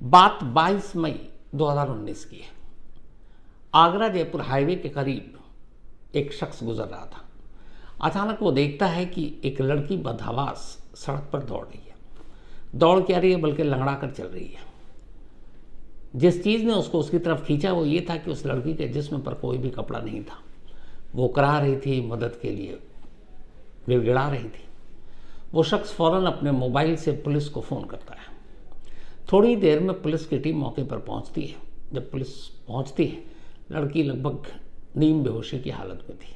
बात 22 मई 2019 की है। आगरा जयपुर हाईवे के करीब एक शख्स गुजर रहा था। अचानक वो देखता है कि एक लड़की बदहवास सड़क पर दौड़ रही है। दौड़ क्या रही है, बल्कि लंगड़ा कर चल रही है। जिस चीज़ ने उसको उसकी तरफ खींचा वो ये था कि उस लड़की के जिस्म पर कोई भी कपड़ा नहीं था। वो करा रही थी, मदद के लिए गिड़गिड़ा रही थी। वो शख्स फ़ौरन अपने मोबाइल से पुलिस को फ़ोन करता है। थोड़ी देर में पुलिस की टीम मौके पर पहुंचती है। जब पुलिस पहुंचती है, लड़की लगभग नीम बेहोशी की हालत में थी।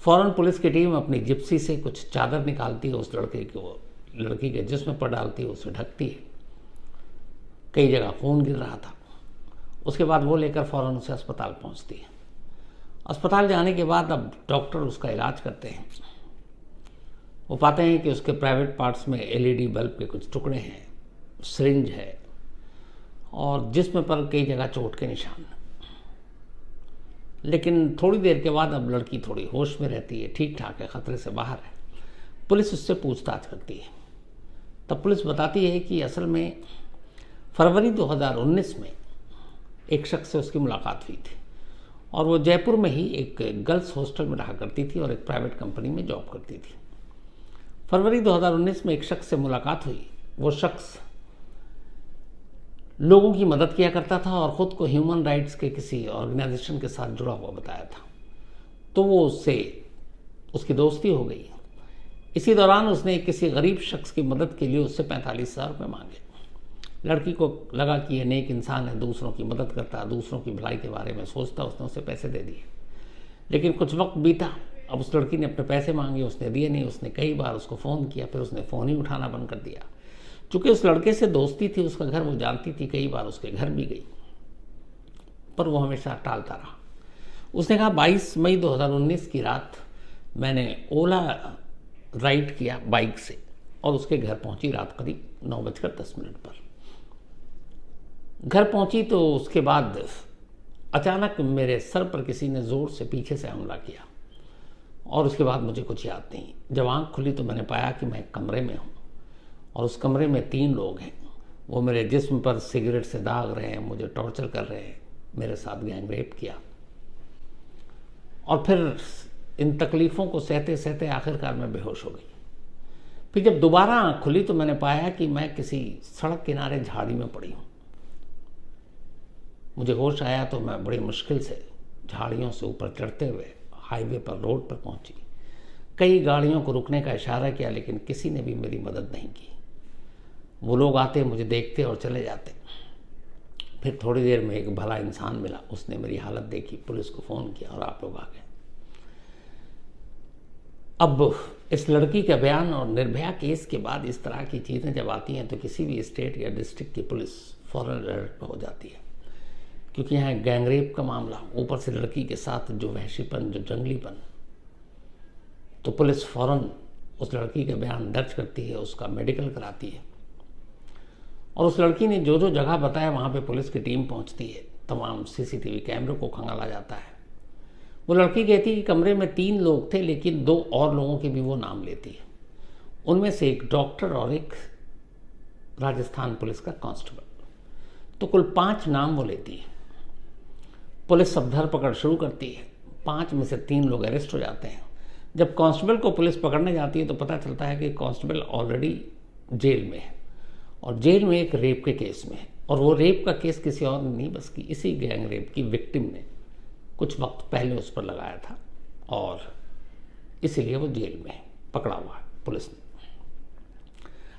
फ़ौरन पुलिस की टीम अपनी जिप्सी से कुछ चादर निकालती है, उस लड़की के जिस्म पर डालती है, उसे ढकती है। कई जगह खून गिर रहा था। उसके बाद वो लेकर फ़ौरन उसे अस्पताल पहुंचती है। अस्पताल जाने के बाद अब डॉक्टर उसका इलाज करते हैं। वो पाते हैं कि उसके प्राइवेट पार्ट्स में एलईडी बल्ब के कुछ टुकड़े हैं, सिरिंज है और जिस्म पर कई जगह चोट के निशान। लेकिन थोड़ी देर के बाद अब लड़की थोड़ी होश में रहती है, ठीक ठाक है, ख़तरे से बाहर है। पुलिस उससे पूछताछ करती है। तब पुलिस बताती है कि असल में फरवरी 2019 में एक शख्स से उसकी मुलाकात हुई थी और वो जयपुर में ही एक गर्ल्स हॉस्टल में रहा करती थी और एक प्राइवेट कंपनी में जॉब करती थी। फरवरी 2019 में एक शख्स से मुलाकात हुई। वो शख्स लोगों की मदद किया करता था और ख़ुद को ह्यूमन राइट्स के किसी ऑर्गेनाइजेशन के साथ जुड़ा हुआ बताया था। तो वो उसकी दोस्ती हो गई। इसी दौरान उसने किसी गरीब शख्स की मदद के लिए उससे 45,000 रुपये मांगे। लड़की को लगा कि ये नेक इंसान है, दूसरों की मदद करता, दूसरों की भलाई के बारे में सोचता। उसने उसे पैसे दे दिए। लेकिन कुछ वक्त बीता। अब उस लड़की ने अपने पैसे मांगे, उसने दिए नहीं। उसने कई बार उसको फ़ोन किया, फिर उसने फ़ोन ही उठाना बंद कर दिया। चूँकि उस लड़के से दोस्ती थी, उसका घर वो जानती थी, कई बार उसके घर भी गई, पर वो हमेशा टालता रहा। उसने कहा 22 मई 2019 की रात मैंने ओला राइड किया बाइक से और उसके घर पहुंची रात करीब 9:10 पर। घर पहुंची तो उसके बाद अचानक मेरे सर पर किसी ने ज़ोर से पीछे से हमला किया और उसके बाद मुझे कुछ याद नहीं। जब आँख खुली तो मैंने पाया कि मैं कमरे में हूँ और उस कमरे में 3 लोग हैं। वो मेरे जिस्म पर सिगरेट से दाग रहे हैं, मुझे टॉर्चर कर रहे हैं, मेरे साथ गैंग रेप किया। और फिर इन तकलीफ़ों को सहते सहते आखिरकार मैं बेहोश हो गई। फिर जब दोबारा आँख खुली तो मैंने पाया कि मैं किसी सड़क किनारे झाड़ी में पड़ी हूँ। मुझे होश आया तो मैं बड़ी मुश्किल से झाड़ियों से ऊपर चढ़ते हुए हाईवे पर, रोड पर पहुंची। कई गाड़ियों को रुकने का इशारा किया, लेकिन किसी ने भी मेरी मदद नहीं की। वो लोग आते, मुझे देखते और चले जाते। फिर थोड़ी देर में एक भला इंसान मिला, उसने मेरी हालत देखी, पुलिस को फ़ोन किया और आप लोग आ गए। अब इस लड़की का बयान और निर्भया केस के बाद इस तरह की चीज़ें जब आती हैं तो किसी भी स्टेट या डिस्ट्रिक्ट की पुलिस फ़ौरन अलर्ट हो जाती है, क्योंकि यहाँ गैंगरेप का मामला, ऊपर से लड़की के साथ जो वहशीपन, जो जंगलीपन, तो पुलिस फ़ौरन उस लड़की का बयान दर्ज करती है, उसका मेडिकल कराती है और उस लड़की ने जो जो जगह बताया वहाँ पे पुलिस की टीम पहुँचती है। तमाम सीसीटीवी कैमरे को खंगाला जाता है। वो लड़की कहती है कि कमरे में 3 लोग थे, लेकिन 2 और लोगों के भी वो नाम लेती है। उनमें से एक डॉक्टर और एक राजस्थान पुलिस का कांस्टेबल। तो कुल 5 नाम वो लेती है। पुलिस सब धरपकड़ शुरू करती है। 5 में से 3 लोग अरेस्ट हो जाते हैं। जब कांस्टेबल को पुलिस पकड़ने जाती है तो पता चलता है कि कांस्टेबल ऑलरेडी जेल में है और जेल में एक रेप के केस में है। और वो रेप का केस किसी और ने नहीं, बस कि इसी गैंग रेप की विक्टिम ने कुछ वक्त पहले उस पर लगाया था और इसीलिए वो जेल में पकड़ा हुआ है पुलिस ने।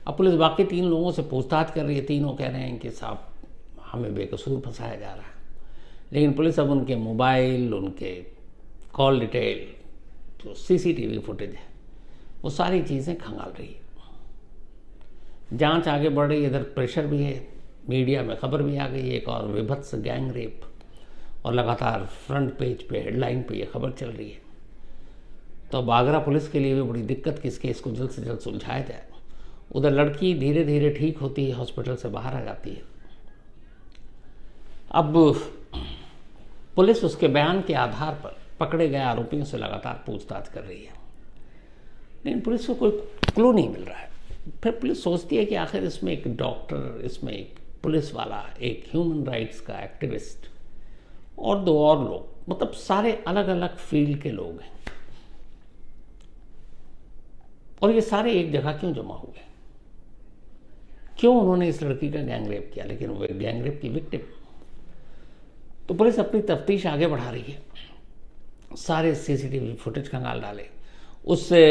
अब पुलिस बाकी 3 लोगों से पूछताछ कर रही है। तीनों कह रहे हैं कि साहब हमें बेकसूर फंसाया जा रहा है, लेकिन पुलिस अब उनके मोबाइल, उनके कॉल डिटेल, जो सीसीटीवी फुटेज है, वो सारी चीज़ें खंगाल रही है। जांच आगे बढ़ रही है, इधर प्रेशर भी है, मीडिया में खबर भी आ गई है एक और विभत्स गैंग रेप, और लगातार फ्रंट पेज पे, हेडलाइन पे ये खबर चल रही है। तो अब आगरा पुलिस के लिए भी बड़ी दिक्कत कि इस केस को जल्द से जल्द सुलझाया जाए। उधर लड़की धीरे धीरे ठीक होती है, हॉस्पिटल से बाहर आ जाती है। अब पुलिस उसके बयान के आधार पर पकड़े गए आरोपियों से लगातार पूछताछ कर रही है, लेकिन पुलिस को कोई क्लू नहीं मिल रहा है। फिर पुलिस सोचती है कि आखिर इसमें एक डॉक्टर, इसमें एक पुलिस वाला, एक ह्यूमन राइट्स का एक्टिविस्ट और 2 और लोग, मतलब सारे अलग अलग फील्ड के लोग हैं। और ये सारे एक जगह क्यों जमा हुए? क्यों उन्होंने इस लड़की का गैंगरेप किया? लेकिन वो एक गैंगरेप की विक्टिम। तो पुलिस अपनी तफ्तीश आगे बढ़ा रही है, सारे सीसीटीवी फुटेज खंगाल डाले। उससे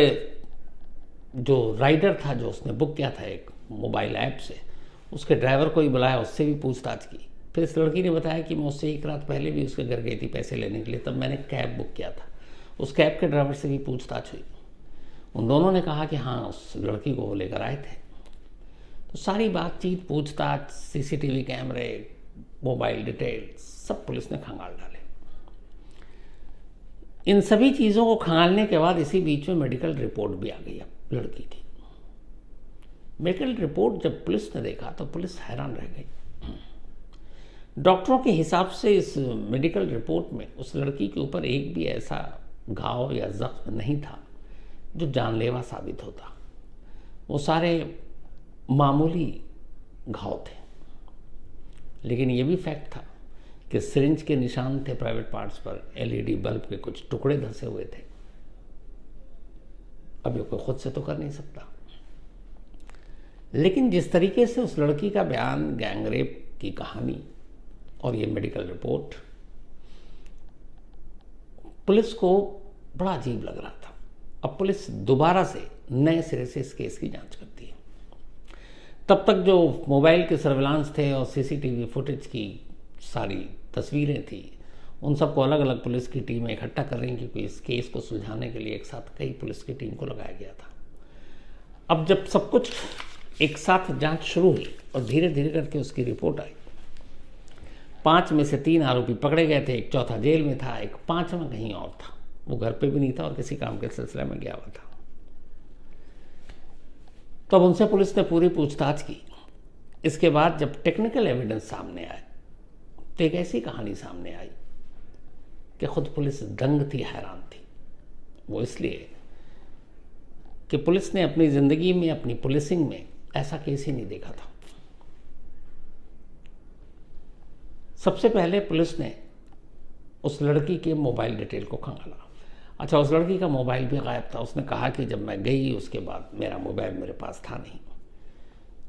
जो राइडर था, जो उसने बुक किया था एक मोबाइल ऐप से, उसके ड्राइवर को ही बुलाया, उससे भी पूछताछ की। फिर इस लड़की ने बताया कि मैं उससे 1 रात पहले भी उसके घर गई थी पैसे लेने के लिए, तब मैंने कैब बुक किया था। उस कैब के ड्राइवर से भी पूछताछ हुई। उन दोनों ने कहा कि हाँ, उस लड़की को वो लेकर आए थे। तो सारी बातचीत, पूछताछ, सीसीटीवी कैमरे, मोबाइल डिटेल, सब पुलिस ने खंगाल डाले। इन सभी चीज़ों को खंगालने के बाद इसी बीच में मेडिकल रिपोर्ट भी आ गई अब लड़की की। मेडिकल रिपोर्ट जब पुलिस ने देखा तो पुलिस हैरान रह गई। डॉक्टरों के हिसाब से इस मेडिकल रिपोर्ट में उस लड़की के ऊपर एक भी ऐसा घाव या जख्म नहीं था जो जानलेवा साबित होता। वो सारे मामूली घाव थे। लेकिन ये भी फैक्ट था कि सिरिंज के निशान थे प्राइवेट पार्ट्स पर, एलईडी बल्ब के कुछ टुकड़े धंसे हुए थे। अब ये कोई खुद से तो कर नहीं सकता। लेकिन जिस तरीके से उस लड़की का बयान, गैंगरेप की कहानी और ये मेडिकल रिपोर्ट, पुलिस को बड़ा अजीब लग रहा था। अब पुलिस दोबारा से नए सिरे से इस केस की जांच करती है। तब तक जो मोबाइल के सर्विलांस थे और सीसीटीवी फुटेज की सारी तस्वीरें थी, उन सबको अलग अलग पुलिस की टीमें इकट्ठा कर रही, क्योंकि इस केस को सुलझाने के लिए एक साथ कई पुलिस की टीम को लगाया गया था। अब जब सब कुछ एक साथ जांच शुरू हुई और धीरे धीरे करके उसकी रिपोर्ट आई, 5 में से 3 आरोपी पकड़े गए थे, एक चौथा जेल में था, एक 5वां कहीं और था। वो घर पे भी नहीं था और किसी काम के सिलसिले में गया हुआ था। तो अब उनसे पुलिस ने पूरी पूछताछ की। इसके बाद जब टेक्निकल एविडेंस सामने आए तो एक ऐसी कहानी सामने आई कि खुद पुलिस दंग थी, हैरान थी। वो इसलिए कि पुलिस ने अपनी जिंदगी में, अपनी पुलिसिंग में ऐसा केस ही नहीं देखा था। सबसे पहले पुलिस ने उस लड़की के मोबाइल डिटेल को खंगाला। अच्छा, उस लड़की का मोबाइल भी गायब था। उसने कहा कि जब मैं गई उसके बाद मेरा मोबाइल मेरे पास था नहीं।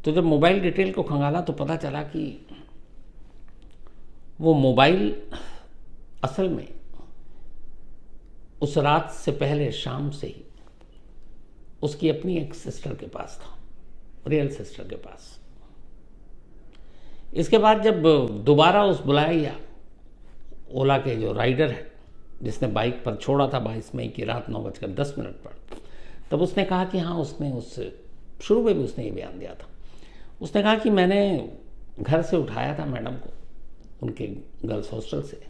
तो जब मोबाइल डिटेल को खंगाला तो पता चला कि वो मोबाइल असल में उस रात से पहले शाम से ही उसकी अपनी एक सिस्टर के पास था, रियल सिस्टर के पास। इसके बाद जब दोबारा उस बुलाया गया, ओला के जो राइडर है जिसने बाइक पर छोड़ा था 22 मई की रात 9:10 पर, तब उसने कहा कि हाँ, उसने उस शुरू में भी उसने ये बयान दिया था। उसने कहा कि मैंने घर से उठाया था मैडम को उनके गर्ल्स हॉस्टल से,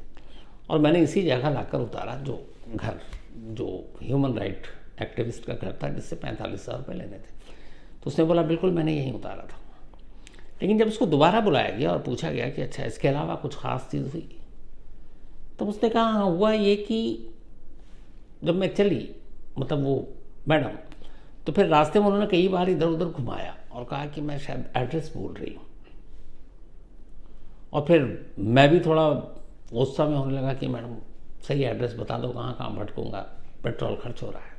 और मैंने इसी जगह लाकर उतारा जो घर, जो ह्यूमन राइट एक्टिविस्ट का घर था, जिससे 45,000 रुपये लेने थे। तो उसने बोला बिल्कुल मैंने यहीं उतारा था। लेकिन जब उसको दोबारा बुलाया गया और पूछा गया कि अच्छा इसके अलावा कुछ ख़ास चीज़ हुई, तब उसने कहा हाँ, हुआ ये कि जब मैं चली, मतलब वो मैडम, तो फिर रास्ते में उन्होंने कई बार इधर उधर घुमाया और कहा कि मैं शायद एड्रेस भूल रही हूँ। और फिर मैं भी थोड़ा गुस्सा में होने लगा कि मैडम सही एड्रेस बता दो, कहाँ कहाँ भटकूँगा, पेट्रोल खर्च हो रहा है।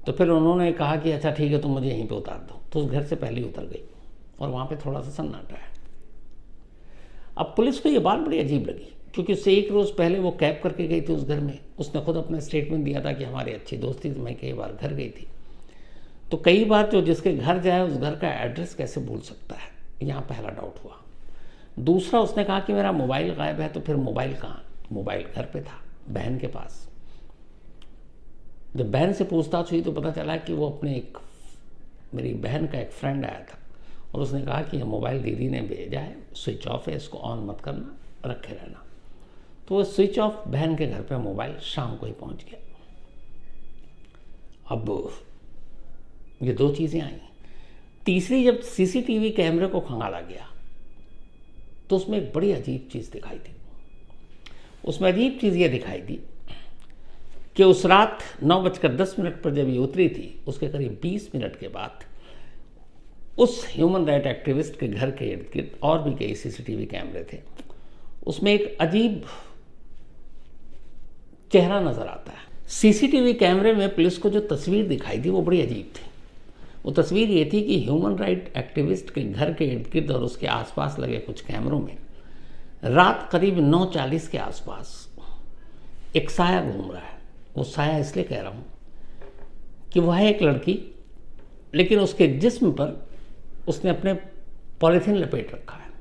तो फिर उन्होंने कहा कि अच्छा ठीक है, तुम मुझे यहीं पे उतार दो। तो उस घर से पहले ही उतर गई और वहाँ पे थोड़ा सा सन्नाटा है। अब पुलिस को ये बात बड़ी अजीब लगी, क्योंकि उससे 1 रोज़ पहले वो कैब करके गई थी उस घर में। उसने खुद अपना स्टेटमेंट दिया था कि हमारी अच्छी दोस्ती थी, मैं कई बार घर गई थी। तो कई बार जो जिसके घर जाए उस घर का एड्रेस कैसे भूल सकता है, यहाँ पहला डाउट हुआ। दूसरा, उसने कहा कि मेरा मोबाइल गायब है, तो फिर मोबाइल कहाँ? मोबाइल घर पे था, बहन के पास। जब बहन से पूछताछ हुई तो पता चला कि वो अपने मेरी बहन का एक फ्रेंड आया था और उसने कहा कि ये मोबाइल दीदी ने भेजा है, स्विच ऑफ है, इसको ऑन मत करना, रखे रहना। तो वो स्विच ऑफ बहन के घर पे मोबाइल शाम को ही पहुंच गया। अब ये 2 चीज़ें आई। तीसरी, जब सीसीटीवी कैमरे को खंगाला गया तो उसमें एक बड़ी अजीब चीज़ दिखाई दी। उसमें अजीब चीज़ ये दिखाई दी कि उस रात 9:10 पर जब ये उतरी थी, उसके करीब 20 मिनट के बाद उस ह्यूमन राइट एक्टिविस्ट के घर के इर्द गिर्द और भी कई सीसीटीवी कैमरे थे। उसमें एक अजीब चेहरा नजर आता है। सीसीटीवी कैमरे में पुलिस को जो तस्वीर दिखाई दी वो बड़ी अजीब थी। वो तस्वीर ये थी कि ह्यूमन राइट एक्टिविस्ट के घर के इर्द गिर्द और उसके आसपास लगे कुछ कैमरों में रात करीब 9:40 के आसपास एक साया घूम रहा है। वो साया इसलिए कह रहा हूँ कि वह है एक लड़की, लेकिन उसके जिस्म पर उसने अपने पॉलीथीन लपेट रखा है।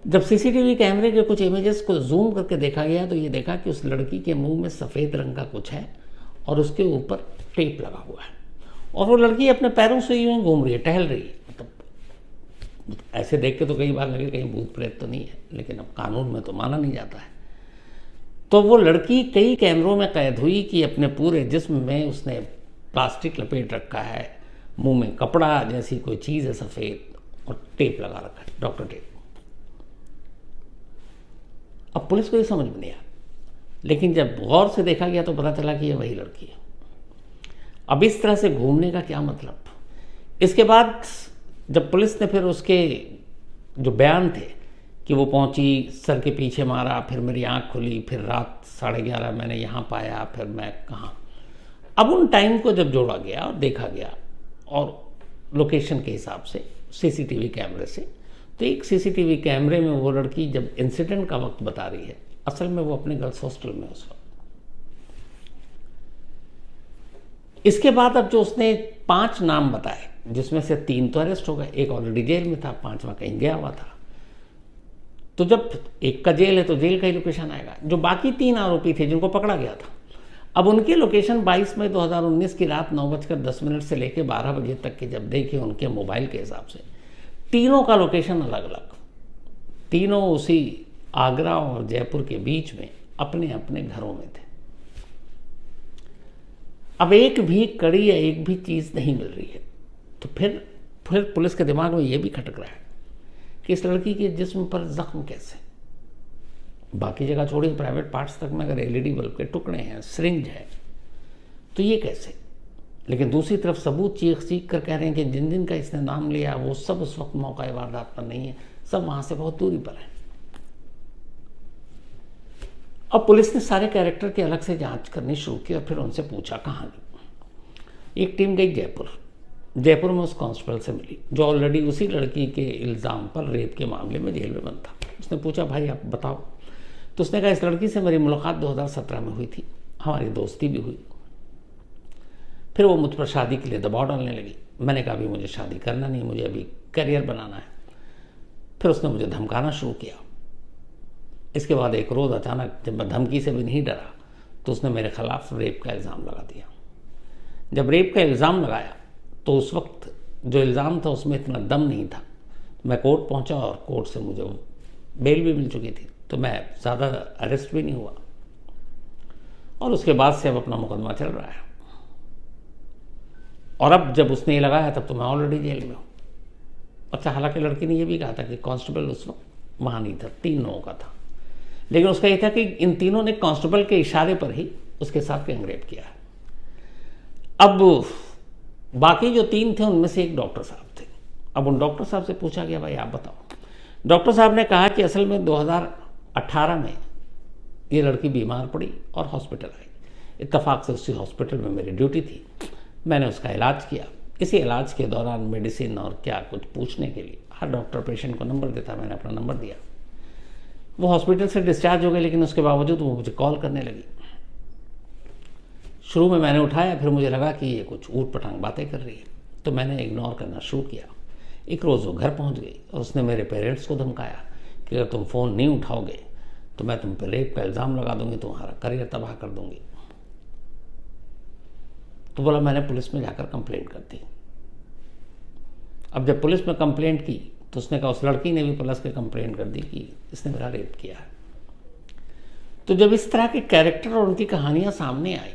जब सीसीटीवी कैमरे के कुछ इमेजेस को जूम करके देखा गया तो ये देखा कि उस लड़की के मुंह में सफ़ेद रंग का कुछ है और उसके ऊपर टेप लगा हुआ है, और वो लड़की अपने पैरों से यूं घूम रही है, टहल रही है। मतलब ऐसे देख के तो कई बार लगे कहीं भूत प्रेत तो नहीं है, लेकिन अब कानून में तो माना नहीं जाता है। तो वो लड़की कई कैमरों में कैद हुई कि अपने पूरे जिस्म में उसने प्लास्टिक लपेट रखा है, मुंह में कपड़ा जैसी कोई चीज़ है सफ़ेद, और टेप लगा रखा है, डॉक्टर टेप। अब पुलिस को ये समझ में नहीं आया, लेकिन जब गौर से देखा गया तो पता चला कि ये वही लड़की है। अब इस तरह से घूमने का क्या मतलब? इसके बाद जब पुलिस ने फिर उसके जो बयान थे कि वो पहुंची, सर के पीछे मारा, फिर मेरी आंख खुली, फिर रात 11:30 मैंने यहाँ पाया, फिर मैं कहाँ। अब उन टाइम को जब जोड़ा गया और देखा गया और लोकेशन के हिसाब से सीसीटीवी कैमरे से, तो एक सीसीटीवी कैमरे में वो लड़की जब इंसिडेंट का वक्त बता रही है, असल में वो अपने गर्ल्स हॉस्टल में उस वक्त। इसके बाद अब जो उसने 5 नाम बताए, जिसमें से 3 तो अरेस्ट हो गए, एक ऑलरेडी जेल में था, 5वां कहीं गया हुआ था। तो जब एक का जेल है तो जेल का ही लोकेशन आएगा। जो बाकी 3 आरोपी थे जिनको पकड़ा गया था, अब उनके लोकेशन 22 मई 2019 की रात 9:10 से लेकर 12 बजे तक के जब देखे उनके मोबाइल के हिसाब से, तीनों का लोकेशन अलग अलग, तीनों उसी आगरा और जयपुर के बीच में अपने अपने घरों में थे। अब एक भी कड़ी या एक भी चीज़ नहीं मिल रही है। तो फिर पुलिस के दिमाग में ये भी खटक रहा है कि इस लड़की के जिस्म पर जख्म कैसे, बाकी जगह छोड़िए, प्राइवेट पार्ट्स तक में अगर एलईडी बल्ब के टुकड़े हैं, सिरिंज है, तो ये कैसे? लेकिन दूसरी तरफ सबूत चीख कर कह रहे हैं कि जिन जिन का इसने नाम लिया वो सब उस वक्त मौका वारदात पर नहीं है, सब वहां से बहुत दूरी पर है। अब पुलिस ने सारे कैरेक्टर की अलग से जांच करनी शुरू की और फिर उनसे पूछा कहाँ गई। एक टीम गई जयपुर में उस कांस्टेबल से मिली जो ऑलरेडी उसी लड़की के इल्ज़ाम पर रेप के मामले में जेल में बंद था। उसने पूछा भाई आप बताओ। तो उसने कहा इस लड़की से मेरी मुलाकात 2017 में हुई थी, हमारी दोस्ती भी हुई। फिर वो मुझ पर शादी के लिए दबाव डालने लगी। मैंने कहा अभी मुझे शादी करना नहीं, मुझे अभी करियर बनाना है। फिर उसने मुझे धमकाना शुरू किया। इसके बाद एक रोज़ अचानक जब मैं धमकी से भी नहीं डरा तो उसने मेरे खिलाफ रेप का इल्ज़ाम लगा दिया। जब रेप का इल्ज़ाम लगाया तो उस वक्त जो इल्ज़ाम था उसमें इतना दम नहीं था। मैं कोर्ट पहुंचा और कोर्ट से मुझे बेल भी मिल चुकी थी, तो मैं ज़्यादा अरेस्ट भी नहीं हुआ। और उसके बाद से अब अपना मुकदमा चल रहा है। और अब जब उसने ये लगाया तब तो मैं ऑलरेडी जेल में हूँ। अच्छा, हालांकि लड़की ने यह भी कहा था कि कांस्टेबल उस वक्त वहाँ नहीं था, 3 लोगों का था, लेकिन उसका यह था कि इन तीनों ने कांस्टेबल के इशारे पर ही उसके साथ गैंगरेप किया है। अब बाकी जो 3 थे उनमें से एक डॉक्टर साहब थे। अब उन डॉक्टर साहब से पूछा गया भाई आप बताओ। डॉक्टर साहब ने कहा कि असल में 2018 में ये लड़की बीमार पड़ी और हॉस्पिटल आई। इत्तेफाक से उसी हॉस्पिटल में मेरी ड्यूटी थी। मैंने उसका इलाज किया। इसी इलाज के दौरान मेडिसिन और क्या कुछ पूछने के लिए हर डॉक्टर पेशेंट को नंबर देता, मैंने अपना नंबर दिया। वो हॉस्पिटल से डिस्चार्ज हो गए, लेकिन उसके बावजूद वो मुझे कॉल करने लगी। शुरू में मैंने उठाया, फिर मुझे लगा कि ये कुछ ऊट पटांग बातें कर रही है, तो मैंने इग्नोर करना शुरू किया। एक रोज़ वो घर पहुंच गई और उसने मेरे पेरेंट्स को धमकाया कि अगर तुम फ़ोन नहीं उठाओगे तो मैं तुम पर रेप का इल्ज़ाम लगा दूंगी, तुम्हारा करियर तबाह कर दूंगी। तो बोला मैंने पुलिस में जाकर कंप्लेंट कर दी। अब जब पुलिस में कंप्लेंट की तो उसने कहा उस लड़की ने भी पुलिस के कंप्लेंट कर दी कि इसने मेरा रेप किया है। तो जब इस तरह के कैरेक्टर और उनकी कहानियां सामने आई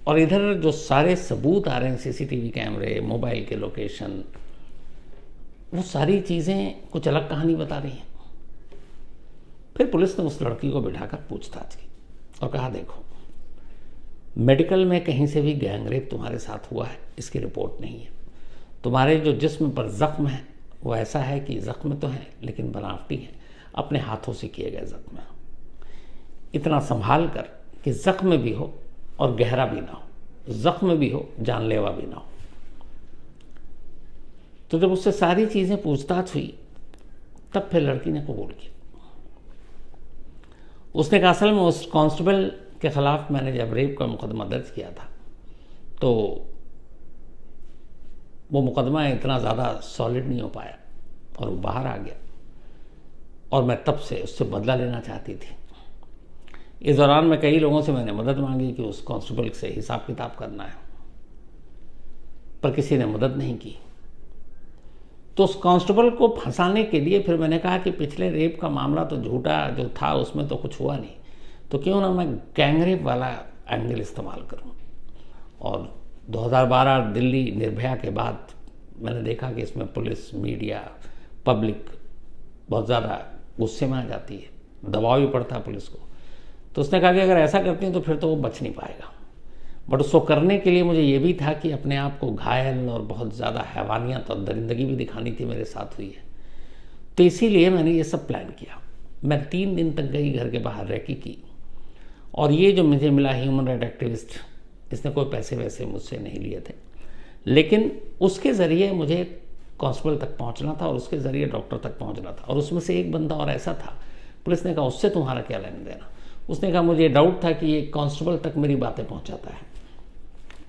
और इधर जो सारे सबूत आ रहे हैं, सीसीटीवी कैमरे, मोबाइल के लोकेशन, वो सारी चीज़ें कुछ अलग कहानी बता रही हैं। फिर पुलिस ने उस लड़की को बिठाकर पूछताछ की और कहा देखो, मेडिकल में कहीं से भी गैंगरेप तुम्हारे साथ हुआ है इसकी रिपोर्ट नहीं है, तुम्हारे जो जिस्म पर ज़ख्म है वो ऐसा है कि ज़ख्म तो है लेकिन बनावटी है, अपने हाथों से किए गए ज़ख्म है। इतना संभाल कर कि ज़ख्म भी हो और गहरा भी ना हो, ज़ख्म भी हो जानलेवा भी ना हो। तो जब उससे सारी चीज़ें पूछताछ हुई तब फिर लड़की ने कबूल किया। उसने कहा असल में उस कांस्टेबल के ख़िलाफ़ मैंने जब रेप का मुकदमा दर्ज किया था तो वो मुकदमा इतना ज़्यादा सॉलिड नहीं हो पाया और वो बाहर आ गया और मैं तब से उससे बदला लेना चाहती थी। इस दौरान में कई लोगों से मैंने मदद मांगी कि उस कांस्टेबल से हिसाब किताब करना है, पर किसी ने मदद नहीं की। तो उस कांस्टेबल को फंसाने के लिए फिर मैंने कहा कि पिछले रेप का मामला तो झूठा जो था उसमें तो कुछ हुआ नहीं, तो क्यों ना मैं गैंग रेप वाला एंगल इस्तेमाल करूं। और 2012 दिल्ली निर्भया के बाद मैंने देखा कि इसमें पुलिस, मीडिया, पब्लिक बहुत ज़्यादा गुस्से में आ जाती है, दबाव भी पड़ता है पुलिस को। तो उसने कहा कि अगर ऐसा करते हैं तो फिर तो वो बच नहीं पाएगा। बट उसको करने के लिए मुझे ये भी था कि अपने आप को घायल और बहुत ज़्यादा हैवानियत और दरिंदगी भी दिखानी थी, मेरे साथ हुई है। तो इसीलिए मैंने ये सब प्लान किया। मैं 3 दिन तक गई, घर के बाहर रैकी की, और ये जो मुझे मिला ह्यूमन राइट एक्टिविस्ट, इसने कोई पैसे वैसे मुझसे नहीं लिए थे, लेकिन उसके ज़रिए मुझे कांस्टेबल तक पहुंचना था और उसके ज़रिए डॉक्टर तक पहुंचना था। और उसमें से एक बंदा और ऐसा था, पुलिस ने कहा उससे तुम्हारा क्या लेना देना। उसने कहा मुझे डाउट था कि ये कांस्टेबल तक मेरी बातें पहुंचाता है,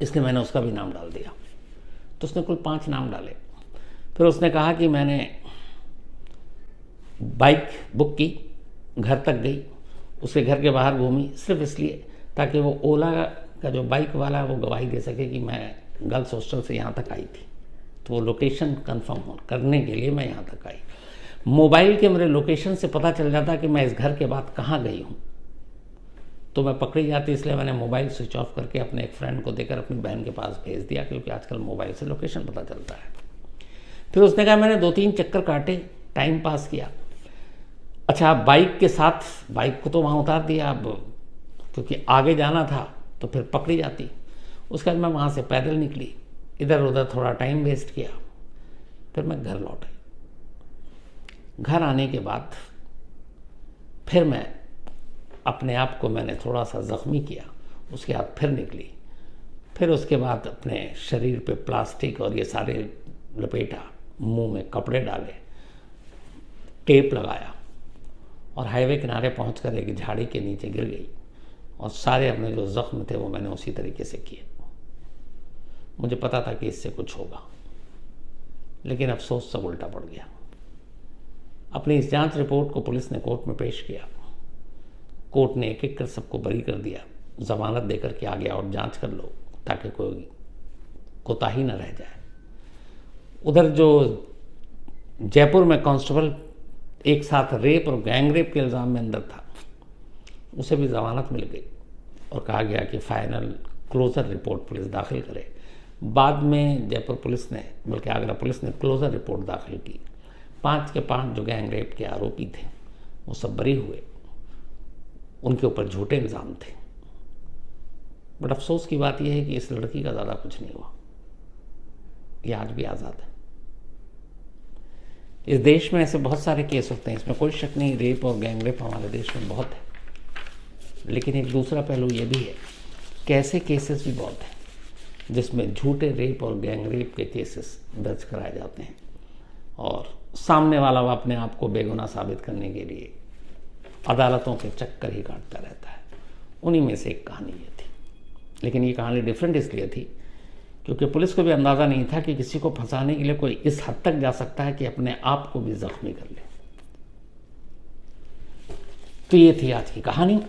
इसलिए मैंने उसका भी नाम डाल दिया। तो उसने कुल 5 नाम डाले। फिर उसने कहा कि मैंने बाइक बुक की, घर तक गई, उसके घर के बाहर घूमी सिर्फ इसलिए ताकि वो ओला का जो बाइक वाला है वो गवाही दे सके कि मैं गर्ल्स हॉस्टल से यहाँ तक आई थी। तो वो लोकेशन कंफर्म करने के लिए मैं यहाँ तक आई। मोबाइल के मेरे लोकेशन से पता चल जाता कि मैं इस घर के बाद कहाँ गई हूँ, तो मैं पकड़ी जाती। इसलिए मैंने मोबाइल स्विच ऑफ करके अपने एक फ्रेंड को देकर अपनी बहन के पास भेज दिया, क्योंकि आजकल मोबाइल से लोकेशन पता चलता है। फिर उसने कहा मैंने 2-3 चक्कर काटे, टाइम पास किया। अच्छा, बाइक के साथ बाइक को तो वहाँ उतार दिया, अब क्योंकि आगे जाना था तो फिर पकड़ी जाती। उसके बाद मैं वहाँ से पैदल निकली, इधर उधर थोड़ा टाइम वेस्ट किया, फिर मैं घर लौट आई। घर आने के बाद फिर मैं अपने आप को मैंने थोड़ा सा ज़ख्मी किया, उसके बाद फिर निकली। फिर उसके बाद अपने शरीर पे प्लास्टिक और ये सारे लपेटा, मुंह में कपड़े डाले, टेप लगाया और हाईवे किनारे पहुंचकर एक झाड़ी के नीचे गिर गई और सारे अपने जो ज़ख्म थे वो मैंने उसी तरीके से किए। मुझे पता था कि इससे कुछ होगा, लेकिन अफसोस सब उल्टा पड़ गया। अपनी इस जांच रिपोर्ट को पुलिस ने कोर्ट में पेश किया। कोर्ट ने एक एक कर सबको बरी कर दिया, जमानत देकर के आगे और जांच कर लो ताकि कोई कोताही न रह जाए। उधर जो जयपुर में कांस्टेबल एक साथ रेप और गैंग रेप के इल्ज़ाम में अंदर था, उसे भी जमानत मिल गई और कहा गया कि फाइनल क्लोज़र रिपोर्ट पुलिस दाखिल करे। बाद में जयपुर पुलिस ने, बल्कि आगरा पुलिस ने क्लोज़र रिपोर्ट दाखिल की। 5 के 5 जो गैंग रेप के आरोपी थे वो सब बरी हुए, उनके ऊपर झूठे इल्ज़ाम थे। बट अफसोस की बात यह है कि इस लड़की का ज़्यादा कुछ नहीं हुआ, ये आज भी आज़ाद है। इस देश में ऐसे बहुत सारे केस होते हैं, इसमें कोई शक नहीं, रेप और गैंग रेप हमारे देश में बहुत है। लेकिन एक दूसरा पहलू ये भी है कि ऐसे केसेस भी बहुत हैं जिसमें झूठे रेप और गैंग रेप के केसेस दर्ज कराए जाते हैं और सामने वाला अपने आप को बेगुनाह साबित करने के लिए अदालतों के चक्कर ही काटता रहता है। उन्हीं में से एक कहानी ये थी। लेकिन ये कहानी डिफरेंट इसलिए थी क्योंकि पुलिस को भी अंदाज़ा नहीं था कि किसी को फंसाने के लिए कोई इस हद तक जा सकता है कि अपने आप को भी जख्मी कर ले। तो ये थी आज की कहानी।